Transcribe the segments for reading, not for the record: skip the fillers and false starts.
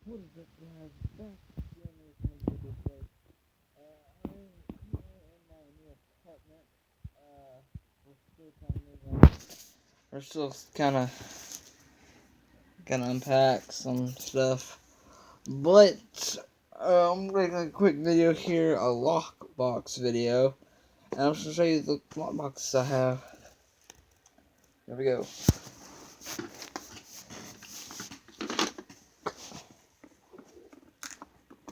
What is up, guys? Back again with another video today. I'm here in my new apartment. We're still kind of gonna unpack some stuff, but I'm making a quick video here, a lockbox video, and I'm just gonna show you the lockboxes I have. Here we go.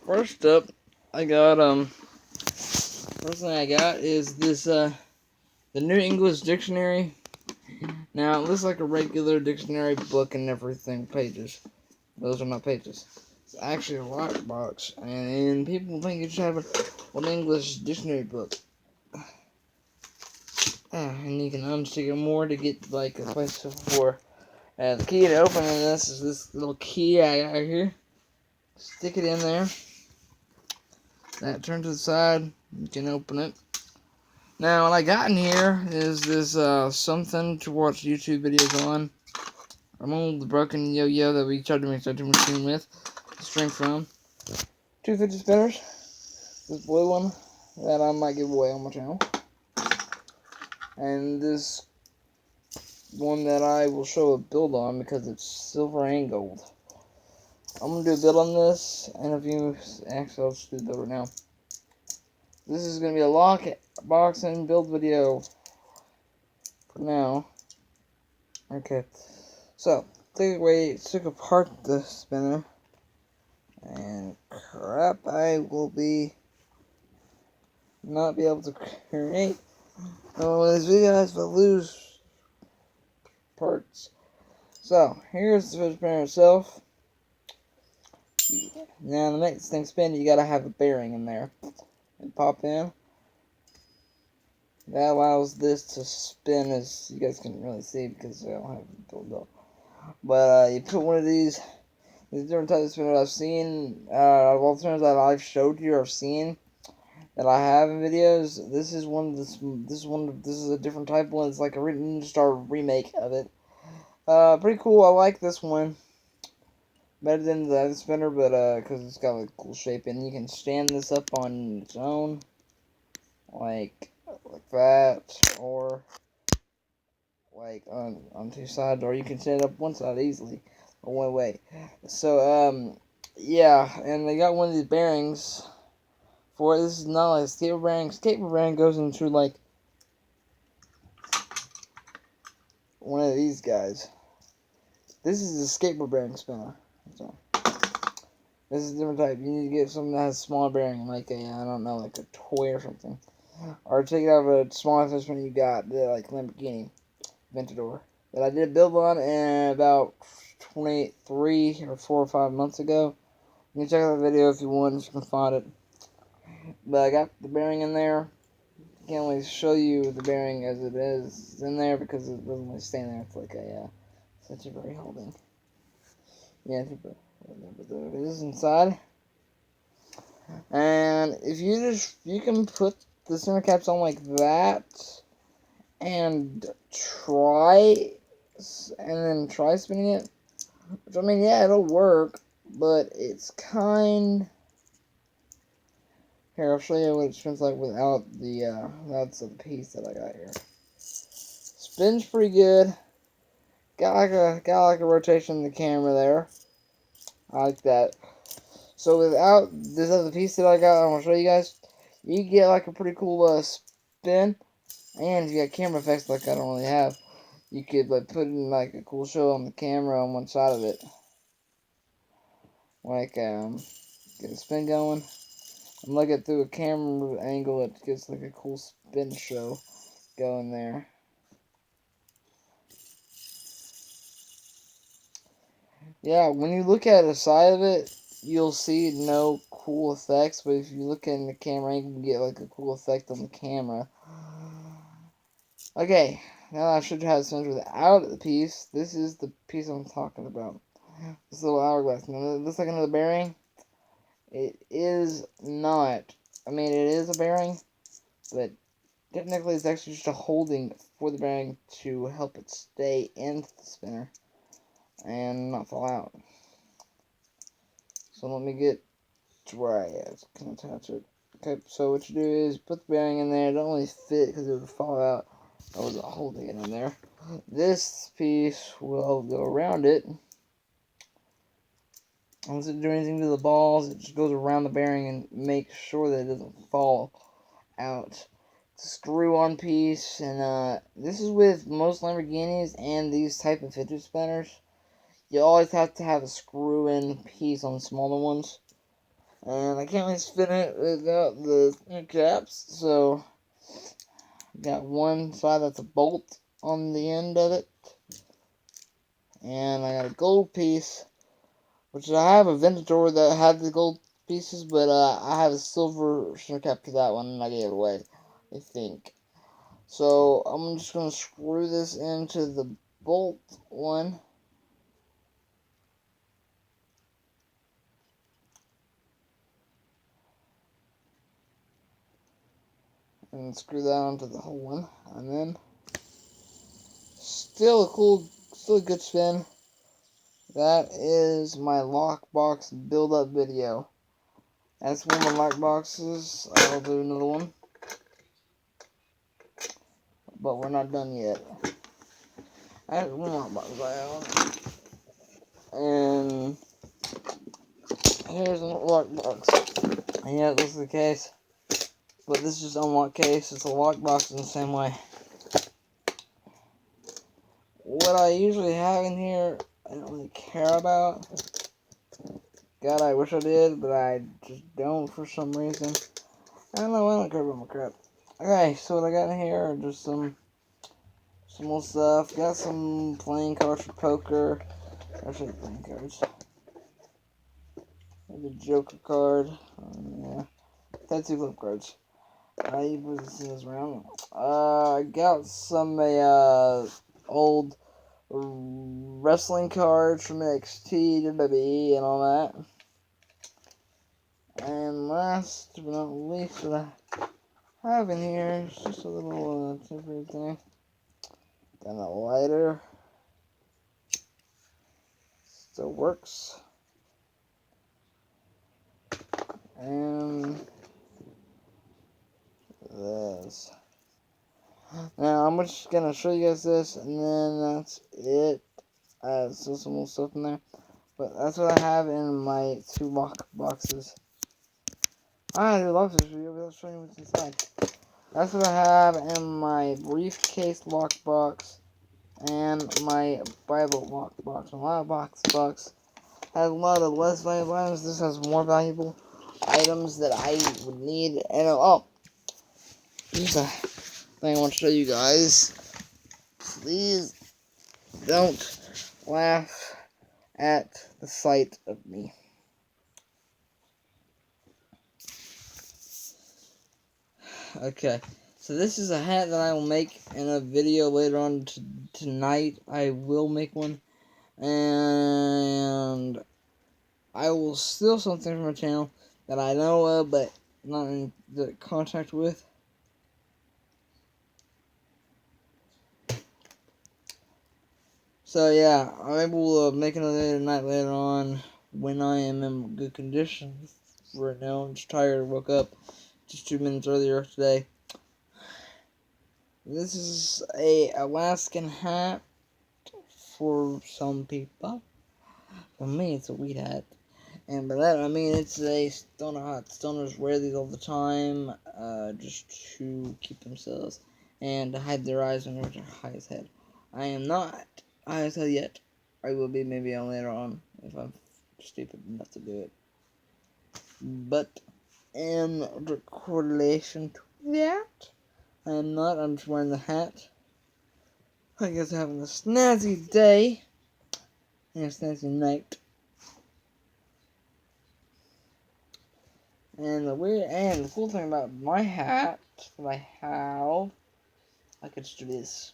First up, I got first thing I got is this the New English Dictionary. Now, it looks like a regular dictionary book and everything, pages. Those are not pages. It's actually a lockbox, and people think you should have an English dictionary book. And you can unstick it more to get, like, a place for the key to open this is this little key I got here. Stick it in there. That turns to the side. You can open it. Now, what I got in here is this something to watch YouTube videos on. I'm on the broken yo-yo that we tried to make such a machine with. String from. 2 fidget spinners. This blue one that I might give away on my channel. And this one that I will show a build on because it's silver and gold. I'm going to do a build on this, and if you... Actually, I'll just do the build right now. This is going to be a lock box and build video for now. Okay. So, took apart the spinner. And crap, I will not be able to create one of these videos but lose parts. So, here's the fidget spinner itself. Now, to make this thing spin, you gotta have a bearing in there. And pop in. That allows this to spin, as you guys can really see because I don't have it built up. But you put one of these different types of spinners I've seen, all the spinners that I've showed you or seen that I have in videos. This is this is a different type one. It's like a Ninja Star remake of it. Pretty cool. I like this one better than the other spinner, but because it's got a cool shape, and you can stand this up on its own, like that, or like on 2 sides, or you can stand up one side easily, or one way. So yeah, and they got one of these bearings for it. This is not like a skateboard bearing. Skateboard bearing goes into like one of these guys. This is a skateboard bearing spinner. So, this is a different type. You need to get something that has a smaller bearing, like a, I don't know, like a toy or something. Or take it out of a smaller investment you got, like Lamborghini Aventador. That I did a build on in about 23 or 4 or 5 months ago. You can check out the video if you want, if you can find it. But I got the bearing in there. Can't really show you the bearing as it is in there because it doesn't really stay in there. It's like a temporary holding. Yeah, but it is inside. And if you can put the center caps on like that and then try spinning it. Which, I mean, yeah, it'll work, but it's kind... Here, I'll show you what it spins like without that's the piece that I got here. Spins pretty good. Got like a rotation in the camera there. I like that. So without this other piece that I got, I'm gonna show you guys. You get like a pretty cool spin, and if you got camera effects like I don't really have, you could like put in like a cool show on the camera on one side of it, like get a spin going. I'm looking through a camera angle. It gets like a cool spin show going there. Yeah, when you look at the side of it, you'll see no cool effects, but if you look in the camera, you can get like a cool effect on the camera. Okay, now that I showed you how to spin without the piece, this is the piece I'm talking about. This little hourglass. Now, it looks like another bearing. It is not. I mean, it is a bearing, but technically it's actually just a holding for the bearing to help it stay in the spinner and not fall out. So let me get to where I can attach it. Okay, so what you do is put the bearing in there. It don't really fit because it would fall out. I was holding it in there. This piece will go around it. Once it do anything to the balls, it just goes around the bearing and makes sure that it doesn't fall out. It's a screw-on piece, and this is with most Lamborghinis and these type of fidget spinners. You always have to have a screw-in piece on smaller ones. And I can't really spin it without the caps, so got one side that's a bolt on the end of it. And I got a gold piece, which I have a vintage order that had the gold pieces, but I have a silver center cap to that one, and I gave it away, I think. So I'm just going to screw this into the bolt one. And screw that onto the whole one. And then, still a good spin. That is my lockbox build-up video. That's one of my lockboxes. I'll do another one. But we're not done yet. I have one lockbox I own. And here's a lockbox. And yeah, this is the case. But this is just unlock case. It's a lockbox in the same way. What I usually have in here, I don't really care about. God, I wish I did, but I just don't for some reason. I don't know, I don't care about my crap. Okay, so what I got in here are just some more stuff. Got some playing cards for poker. Actually, playing cards. The Joker card. Yeah. Tattoo flip cards. You put this around. I got some old wrestling cards from NXT, WWE, and all that. And last but not least, what I have in here is just a little temporary thing. Got a lighter. Still works. And this. Now I'm just gonna show you guys this, and then that's it. Still some more stuff in there, but that's what I have in my two lock boxes. I do love this video, but I'll show you what's inside. That's what I have in my briefcase lockbox and my Bible lockbox. My lockbox has a lot of less valuable items. This has more valuable items that I would need. And here's a thing I want to show you guys. Please don't laugh at the sight of me. Okay, so this is a hat that I will make in a video later on tonight. I will make one, and I will steal something from a channel that I know of, but not in the contact with. So yeah, I will make another video tonight later on when I am in good condition. Right now, I'm just tired. Woke up just 2 minutes earlier today. This is a Alaskan hat for some people. For me, it's a weed hat. And by that, I mean it's a stoner hat. Stoners wear these all the time, just to keep themselves and to hide their eyes when they're high as head. I am not high as head yet. I will be maybe on later on if I'm stupid enough to do it. But in correlation to that, I am not. I'm just wearing the hat. I guess I'm having a snazzy day and a snazzy night. And the cool thing about my hat that I have, I could just do this.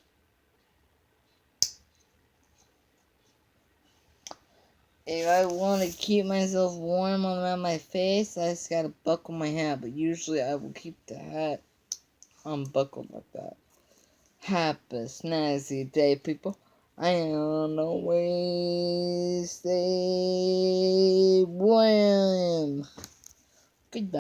If I want to keep myself warm around my face, I just gotta buckle my hat. But usually I will keep the hat unbuckled like that. Happy snazzy day, people. And always stay warm. Goodbye.